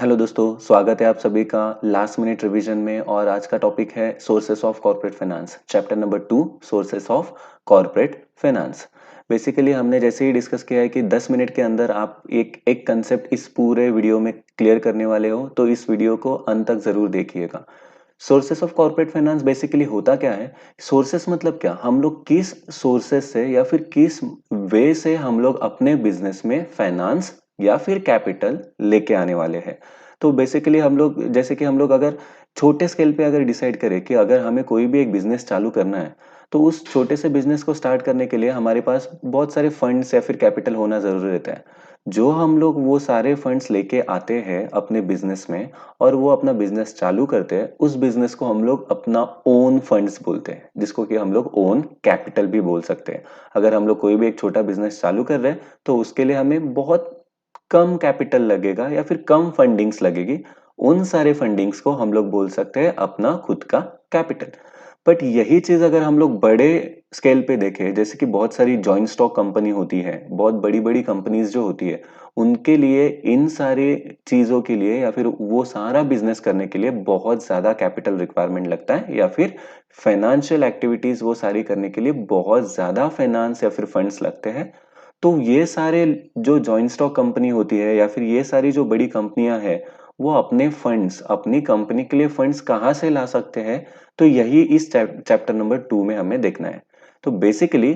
Hello दोस्तों, स्वागत है आप सभी का लास्ट मिनट रिवीजन में। और आज का टॉपिक है sources of corporate finance, chapter number 2, sources of corporate finance. Basically हमने जैसे ही डिस्कस किया है कि 10 मिनट के अंदर आप एक एक कंसेप्ट इस पूरे वीडियो में क्लियर करने वाले हो, तो इस वीडियो को अंत तक जरूर देखिएगा। Sources of corporate finance basically होता क्या है? सोर्सेस मतलब क्या, हम लोग किस सोर्सेस से या फिर किस वे से हम लोग अपने बिजनेस में फाइनेंस या फिर कैपिटल लेके आने वाले हैं। तो बेसिकली हम लोग, जैसे कि हम लोग अगर छोटे स्केल पे अगर डिसाइड करें कि अगर हमें कोई भी एक बिजनेस चालू करना है, तो उस छोटे से बिजनेस को स्टार्ट करने के लिए हमारे पास बहुत सारे फंड्स या फिर कैपिटल होना जरूरी रहता है। जो हम लोग वो सारे फंड्स लेके आते हैं अपने बिजनेस में और वो अपना बिजनेस चालू करते हैं, उस बिजनेस को हम लोग अपना ओन फंड्स बोलते हैं, जिसको कि हम लोग ओन कैपिटल भी बोल सकते हैं। अगर हम लोग कोई भी एक छोटा बिजनेस चालू कर रहे हैं, तो उसके लिए हमें बहुत कम कैपिटल लगेगा या फिर कम फंडिंग्स लगेगी। उन सारे फंडिंग्स को हम लोग बोल सकते हैं अपना खुद का कैपिटल। बट यही चीज अगर हम लोग बड़े स्केल पे देखें, जैसे कि बहुत सारी जॉइंट स्टॉक कंपनी होती है, बहुत बड़ी बड़ी कंपनीज जो होती है, उनके लिए इन सारे चीजों के लिए या फिर वो सारा बिजनेस करने के लिए बहुत ज्यादा कैपिटल रिक्वायरमेंट लगता है, या फिर फाइनेंशियल एक्टिविटीज वो सारी करने के लिए बहुत ज्यादा फाइनेंस या फिर फंड्स लगते हैं। तो ये सारे जो जॉइंट स्टॉक कंपनी होती है या फिर ये सारी जो बड़ी कंपनियां हैं, वो अपने फंड्स, अपनी कंपनी के लिए फंड्स कहाँ से ला सकते हैं? तो यही इस चैप्टर नंबर 2 में हमें देखना है। तो बेसिकली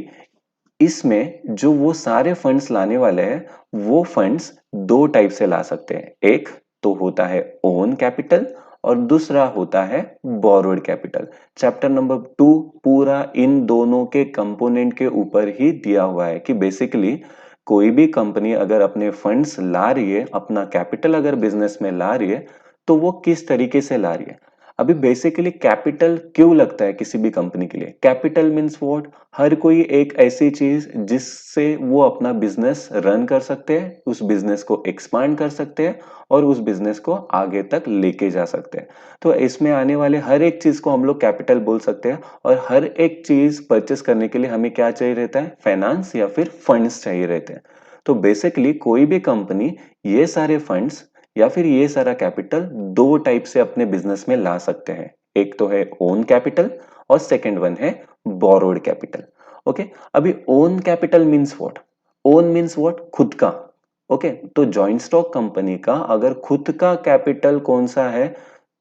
इसमें जो वो सारे फंड्स लाने वाले हैं, वो फंड्स दो टाइप से ला सकते हैं। एक तो होता है ओन कैपिटल और दूसरा होता है बोरोड कैपिटल। चैप्टर नंबर 2 पूरा इन दोनों के कंपोनेंट के ऊपर ही दिया हुआ है कि बेसिकली कोई भी कंपनी अगर अपने फंड्स ला रही है, अपना कैपिटल अगर बिजनेस में ला रही है, तो वो किस तरीके से ला रही है। अभी बेसिकली कैपिटल क्यों लगता है किसी भी कंपनी के लिए? Capital means what? हर कोई एक ऐसी चीज जिससे वो अपना बिजनेस रन कर सकते हैं, उस बिजनेस को एक्सपांड कर सकते हैं और उस बिजनेस को आगे तक लेके जा सकते हैं। तो इसमें आने वाले हर एक चीज को हम लोग कैपिटल बोल सकते हैं। और हर एक चीज परचेस करने के लिए हमें क्या चाहिए रहता है? फाइनेंस या फिर फंड्स चाहिए रहते हैं। तो बेसिकली कोई भी कंपनी ये सारे फंड्स या फिर ये सारा कैपिटल दो टाइप से अपने बिजनेस में ला सकते हैं। एक तो है ओन कैपिटल और सेकंड वन है बोरोड कैपिटल। ओके, अभी own capital means what? Own means what? खुद का। ओके, तो जॉइंट स्टॉक कंपनी का अगर खुद का कैपिटल कौन सा है,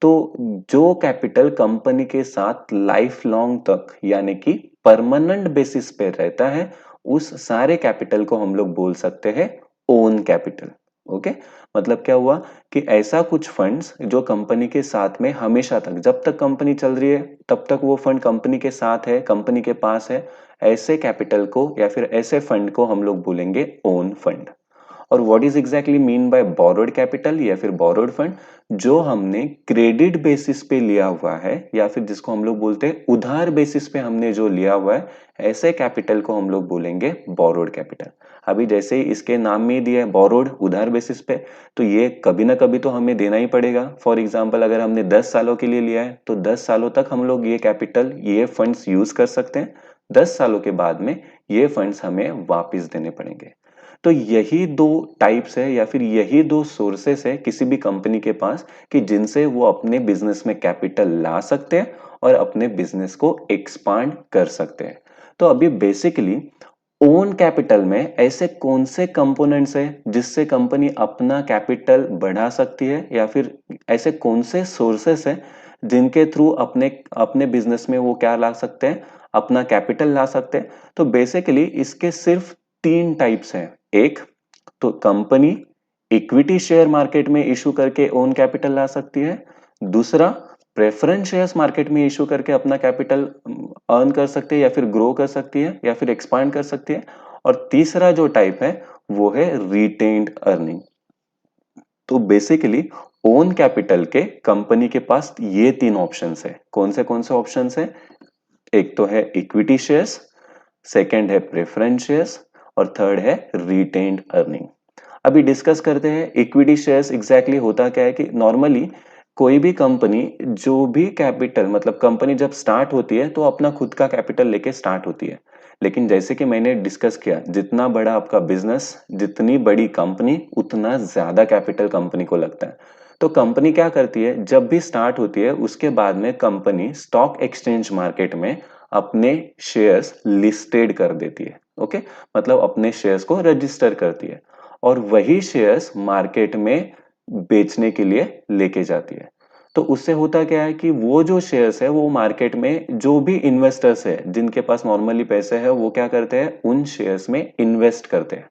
तो जो कैपिटल कंपनी के साथ लाइफ लॉन्ग तक यानी कि परमानेंट बेसिस पे रहता है, उस सारे कैपिटल को हम लोग बोल सकते हैं ओन कैपिटल। ओके, मतलब क्या हुआ कि ऐसा कुछ फंड्स जो कंपनी के साथ में हमेशा तक, जब तक कंपनी चल रही है तब तक वो फंड कंपनी के साथ है, कंपनी के पास है, ऐसे कैपिटल को या फिर ऐसे फंड को हम लोग बोलेंगे ओन फंड। और what is exactly mean by borrowed capital या फिर बोरोड फंड? जो हमने क्रेडिट बेसिस पे लिया हुआ है या फिर जिसको हम लोग बोलते हैं उधार बेसिस पे हमने जो लिया हुआ है, ऐसे कैपिटल को हम लोग बोलेंगे बोरोड कैपिटल। अभी जैसे ही इसके नाम में ही दिया है बोरोड, उधार बेसिस पे, तो ये कभी ना कभी तो हमें देना ही पड़ेगा। फॉर एग्जाम्पल अगर हमने 10 सालों के लिए लिया है, तो 10 सालों तक हम लोग ये कैपिटल, ये फंड्स यूज कर सकते हैं। 10 सालों के बाद में ये फंड्स हमें वापस देने पड़ेंगे। तो यही दो टाइप्स है या फिर यही दो सोर्सेस है किसी भी कंपनी के पास, कि जिनसे वो अपने बिजनेस में कैपिटल ला सकते हैं और अपने बिजनेस को एक्सपांड कर सकते हैं। तो अभी बेसिकली ओन कैपिटल में ऐसे कौन से कंपोनेंट्स है जिससे कंपनी अपना कैपिटल बढ़ा सकती है, या फिर ऐसे कौन से सोर्सेस है जिनके थ्रू अपने अपने बिजनेस में वो क्या ला सकते हैं? अपना कैपिटल ला सकते हैं। तो बेसिकली इसके सिर्फ तीन टाइप्स हैं। एक तो कंपनी इक्विटी शेयर मार्केट में इशू करके ओन कैपिटल ला सकती है। दूसरा, प्रेफरेंस शेयर्स मार्केट में इशू करके अपना कैपिटल अर्न कर सकती है या फिर ग्रो कर सकती है या फिर एक्सपांड कर सकती है। और तीसरा जो टाइप है वो है रिटेन्ड अर्निंग। तो बेसिकली ओन कैपिटल के कंपनी के पास ये तीन ऑप्शंस है। कौन से ऑप्शंस है? एक तो है इक्विटी शेयर्स, सेकंड है प्रेफरेंस शेयर्स और थर्ड है रिटेन्ड अर्निंग। अभी डिस्कस करते हैं इक्विटी शेयर्स एग्जैक्टली होता क्या है। कि नॉर्मली कोई भी कंपनी जो भी कैपिटल, मतलब कंपनी जब स्टार्ट होती है तो अपना खुद का कैपिटल लेके स्टार्ट होती है। लेकिन जैसे कि मैंने डिस्कस किया, जितना बड़ा आपका बिजनेस, जितनी बड़ी कंपनी, उतना ज्यादा कैपिटल कंपनी को लगता है। तो कंपनी क्या करती है, जब भी स्टार्ट होती है उसके बाद में कंपनी स्टॉक एक्सचेंज मार्केट में अपने शेयर्स लिस्टेड कर देती है। ओके, मतलब अपने शेयर्स को रजिस्टर करती है और वही शेयर्स मार्केट में बेचने के लिए लेके जाती है। तो उससे होता क्या है कि वो जो शेयर्स है वो मार्केट में जो भी इन्वेस्टर्स है जिनके पास नॉर्मली पैसे है वो क्या करते हैं, उन शेयर्स में इन्वेस्ट करते हैं।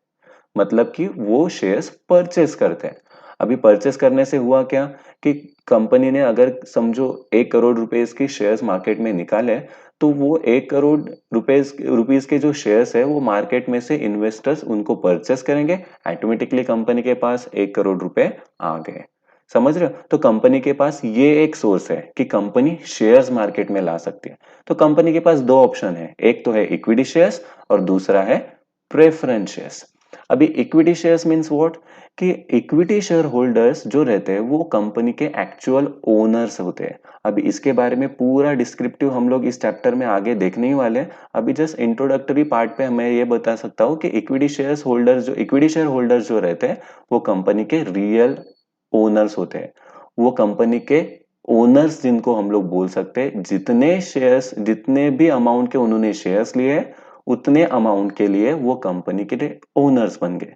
मतलब कि वो शेयर्स परचेस करते हैं। अभी परचेस करने से हुआ क्या कि कंपनी ने अगर समझो 1 करोड़ रुपीस की शेयर्स मार्केट में निकाले, तो वो 1 करोड़ रुपीस के जो शेयर्स है वो मार्केट में से इन्वेस्टर्स उनको परचेस करेंगे, ऑटोमेटिकली कंपनी के पास 1 करोड़ रुपए आ गए। समझ रहे हो? तो कंपनी के पास ये एक सोर्स है कि कंपनी शेयर्स मार्केट में ला सकती है। तो कंपनी के पास दो ऑप्शन है, एक तो है इक्विटी शेयर्स और दूसरा है प्रेफरेंस शेयर्स। अभी इक्विटी शेयर्स मींस व्हाट, कि इक्विटी शेयर होल्डर्स जो रहते हैं वो कंपनी के एक्चुअल ओनर्स होते हैं। अभी इसके बारे में पूरा डिस्क्रिप्टिव हम लोग इस चैप्टर में आगे देखने ही वाले हैं। अभी जस्ट इंट्रोडक्टरी पार्ट पे मैं ये बता सकता हूँ कि इक्विटी शेयर होल्डर्स जो रहते हैं वो कंपनी के रियल ओनर्स होते हैं। वो कंपनी के ओनर्स जिनको हम लोग बोल सकते हैं, जितने शेयर्स, जितने भी अमाउंट के उन्होंने शेयर्स लिए उतने अमाउंट के लिए वो कंपनी के ओनर्स बन गए।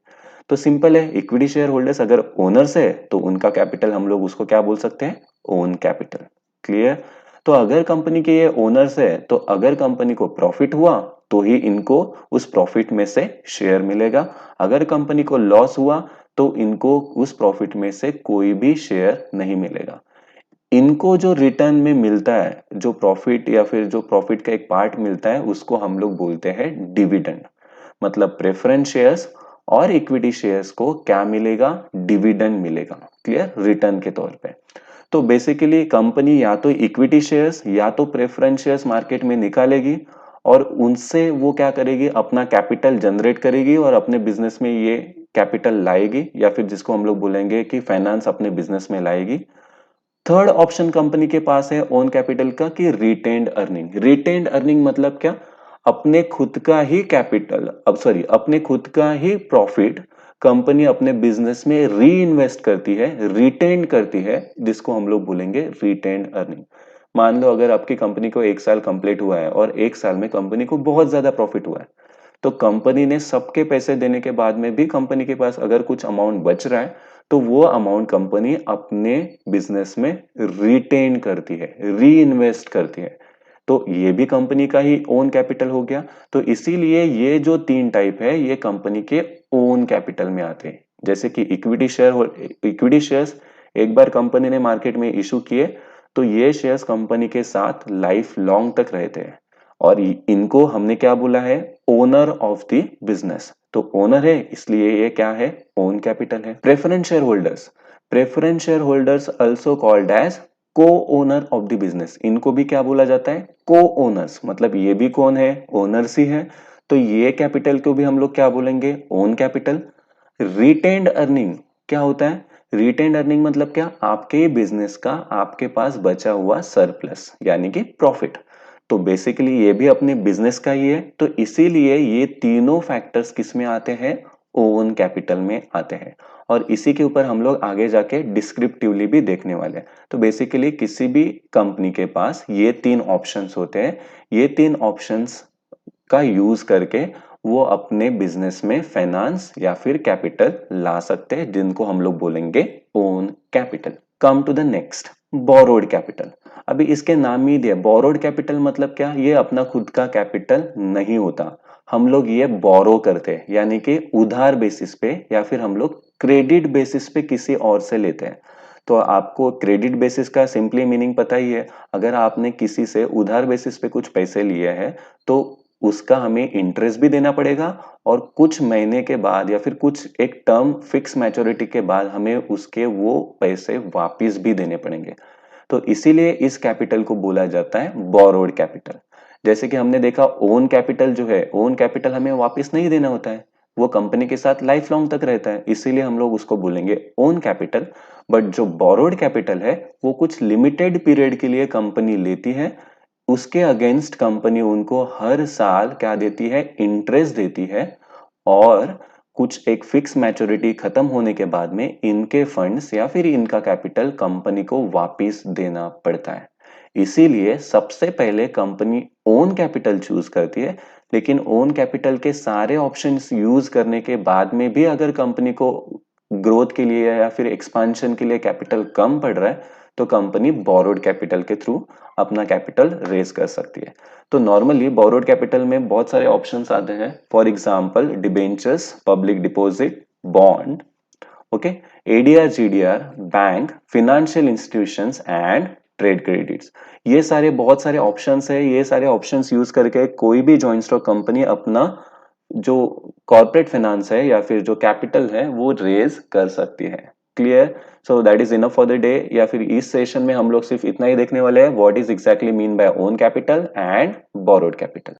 तो सिंपल है, इक्विटी शेयर होल्डर्स अगर ओनर्स है तो उनका कैपिटल हम लोग उसको क्या बोल सकते हैं, ओन कैपिटल। क्लियर? तो अगर कंपनी के ये ओनर्स है तो अगर कंपनी को प्रॉफिट हुआ तो ही इनको उस प्रॉफिट में से शेयर मिलेगा, अगर कंपनी को लॉस हुआ तो इनको उस प्रॉफिट में से कोई भी शेयर नहीं मिलेगा। इनको जो रिटर्न में मिलता है, जो प्रॉफिट या फिर जो प्रॉफिट का एक पार्ट मिलता है उसको हम लोग बोलते हैं डिविडेंड। मतलब प्रेफरेंस शेयर्स और इक्विटी शेयर्स को क्या मिलेगा, डिविडेंड मिलेगा। क्लियर? रिटर्न के तौर पे। तो बेसिकली कंपनी या तो इक्विटी शेयर्स या तो प्रेफरेंस शेयर्स मार्केट में निकालेगी और उनसे वो क्या करेगी, अपना कैपिटल जनरेट करेगी और अपने बिजनेस में ये कैपिटल लाएगी, या फिर जिसको हम लोग बोलेंगे कि फाइनेंस अपने बिजनेस में लाएगी। थर्ड ऑप्शन कंपनी के पास है ओन कैपिटल का, कि रिटेन्ड अर्निंग। रिटेन्ड अर्निंग मतलब क्या, अपने खुद का ही कैपिटल, अपने खुद का ही प्रॉफिट कंपनी अपने बिजनेस में री इन्वेस्ट करती है, रिटेन करती है, जिसको हम लोग बोलेंगे रिटेन्ड अर्निंग। मान लो अगर आपकी कंपनी को 1 साल कंप्लीट हुआ है और 1 साल में कंपनी को बहुत ज्यादा प्रॉफिट हुआ है, तो कंपनी ने सबके पैसे देने के बाद में भी कंपनी के पास अगर कुछ अमाउंट बच रहा है तो वो अमाउंट कंपनी अपने बिजनेस में रिटेन करती है, री इन्वेस्ट करती है। तो ये भी कंपनी का ही ओन कैपिटल हो गया। तो इसीलिए ये जो 3 टाइप है ये कंपनी के ओन कैपिटल में आते हैं। जैसे कि इक्विटी शेयर्स एक बार कंपनी ने मार्केट में इशू किए तो ये शेयर्स कंपनी के साथ लाइफ लॉन्ग तक रहते हैं और इनको हमने क्या बोला है, ओनर ऑफ द बिजनेस। तो ओनर है इसलिए ये क्या है, ओन कैपिटल है। Preference share holders also called as co owner of the business. इनको भी क्या बोला जाता है, को ओनर्स। मतलब ये भी कौन है, ओनर्स ही है। तो ये कैपिटल को भी हम लोग क्या बोलेंगे, ओन कैपिटल। रिटेन्ड अर्निंग क्या होता है, रिटेन्ड अर्निंग मतलब क्या, आपके बिजनेस का आपके पास बचा हुआ सरप्लस यानी कि प्रॉफिट। तो बेसिकली ये भी अपने बिजनेस का ही है, तो इसीलिए ये तीनों फैक्टर्स किस में आते हैं, ओन कैपिटल में आते हैं। और इसी के ऊपर हम लोग आगे जाके डिस्क्रिप्टिवली भी देखने वाले हैं। तो बेसिकली किसी भी कंपनी के पास ये 3 ऑप्शंस होते हैं। ये 3 ऑप्शंस का यूज करके वो अपने बिजनेस में फाइनेंस या फिर कैपिटल ला सकते हैं, जिनको हम लोग बोलेंगे own capital. Come to the next, borrowed capital. अभी इसके नाम ही दिया, बोरोड कैपिटल मतलब क्या, ये अपना खुद का कैपिटल नहीं होता। हम लोग ये बोरो करते हैं यानी कि उधार बेसिस पे या फिर हम लोग क्रेडिट बेसिस पे किसी और से लेते हैं। तो आपको क्रेडिट बेसिस का सिंपली मीनिंग पता ही है, अगर आपने किसी से उधार बेसिस पे कुछ पैसे लिए हैं तो उसका हमें इंटरेस्ट भी देना पड़ेगा और कुछ महीने के बाद या फिर कुछ एक टर्म फिक्स मैच्योरिटी के बाद हमें उसके वो पैसे वापस भी देने पड़ेंगे। तो इसीलिए इस कैपिटल को बोला जाता है बोरोड कैपिटल। जैसे कि हमने देखा ओन कैपिटल जो है, ओन कैपिटल हमें वापस नहीं देना होता है, वो कंपनी के साथ लाइफ लॉन्ग तक रहता है, इसीलिए हम लोग उसको बोलेंगे ओन कैपिटल। बट जो बोरोड कैपिटल है वो कुछ लिमिटेड पीरियड के लिए कंपनी लेती है, उसके अगेंस्ट कंपनी उनको हर साल क्या देती है, इंटरेस्ट देती है और कुछ एक फिक्स मैच्योरिटी खत्म होने के बाद में इनके फंड्स या फिर इनका कैपिटल कंपनी को वापस देना पड़ता है। इसीलिए सबसे पहले कंपनी ओन कैपिटल चूज करती है, लेकिन ओन कैपिटल के सारे ऑप्शंस यूज करने के बाद में भी अगर कंपनी को ग्रोथ के लिए या फिर एक्सपांशन के लिए कैपिटल कम पड़ रहा है, तो कंपनी बोरोड कैपिटल के थ्रू अपना कैपिटल रेज कर सकती है। तो नॉर्मली बोरोड कैपिटल में बहुत सारे ऑप्शंस आते हैं। For example debentures, public deposit, bond, okay, ADR, GDR, bank, financial institutions and trade credits. ये सारे बहुत सारे ऑप्शंस है। ये सारे ऑप्शंस यूज करके कोई भी जॉइंट स्टॉक कंपनी अपना जो कॉर्पोरेट फाइनेंस है या फिर जो कैपिटल है वो रेज कर सकती है। Clear? So that is enough for the day. या फिर इस सेशन में हम लोग सिर्फ इतना ही देखने वाले हैं, what is exactly mean by own capital and borrowed capital.